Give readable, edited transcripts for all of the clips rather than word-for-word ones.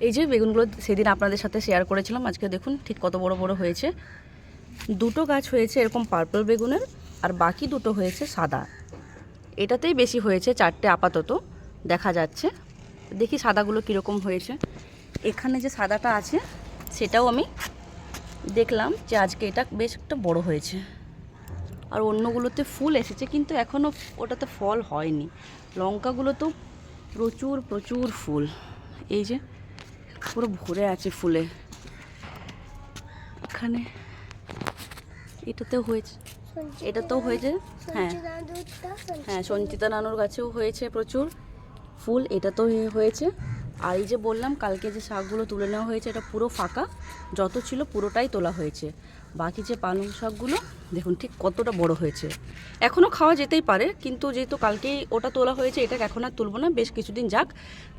এই যে বেগুনগুলো সেদিন আপনাদের সাথে শেয়ার করেছিলাম, আজকে দেখুন ঠিক কত বড় বড় হয়েছে। দুটো গাছ হয়েছে এরকম পার্পল বেগুনের, আর বাকি দুটো হয়েছে সাদা। এটাতেই বেশি হয়েছে, 4টে আপাতত দেখা যাচ্ছে। দেখি সাদাগুলো কীরকম হয়েছে। এখানে যে সাদাটা আছে সেটাও আমি দেখলাম যে আজকে এটা বেশ একটা বড় হয়েছে। আর অন্যগুলোতে ফুল এসেছে কিন্তু এখনও ওটাতে ফল হয়নি। লঙ্কাগুলো তো প্রচুর প্রচুর ফুল, এই যে পুরো ভরে আছে ফুলে। এখানে এটাতেও হয়েছে, এটাতেও হয়েছে। হ্যাঁ হ্যাঁ, সঞ্চিতা নানুর গাছেও হয়েছে প্রচুর ফুল, এটাতেও হয়েছে। আর এই যে বললাম কালকে যে শাকগুলো তুলে নেওয়া হয়েছে, এটা পুরো ফাঁকা, যত ছিল পুরোটাই তোলা হয়েছে। বাকি যে পালং শাকগুলো দেখুন ঠিক কতটা বড় হয়েছে। এখনও খাওয়া যেতেই পারে, কিন্তু যেহেতু কালকেই ওটা তোলা হয়েছে, এটাকে এখন আর তুলব না, বেশ কিছুদিন যাক,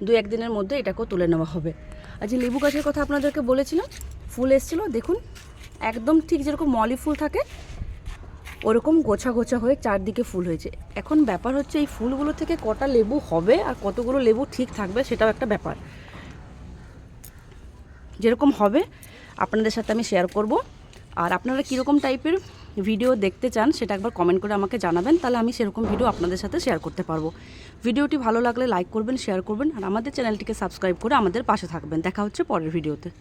2-1 দিনের মধ্যে এটাকেও তুলে নেওয়া হবে। আর যে লেবু গাছের কথা আপনাদেরকে বলেছিলাম, ফুল এসেছিলো দেখুন, একদম ঠিক যেরকম মলি ফুল থাকে ওরকম গোছা গোছা হয়ে চারদিকে ফুল হয়েছে। এখন ব্যাপার হচ্ছে এই ফুলগুলো থেকে কটা লেবু হবে আর কতগুলো লেবু ঠিক থাকবে সেটাও একটা ব্যাপার। যেরকম হবে আপনাদের সাথে আমি শেয়ার করব। আর আপনারা কীরকম টাইপের ভিডিও দেখতে চান সেটা একবার কমেন্ট করে আমাকে জানাবেন, তাহলে আমি সেরকম ভিডিও আপনাদের সাথে শেয়ার করতে পারবো। ভিডিওটি ভালো লাগলে লাইক করবেন, শেয়ার করবেন, আর আমাদের চ্যানেলটিকে সাবস্ক্রাইব করে আমাদের পাশে থাকবেন। দেখা হচ্ছে পরের ভিডিওতে।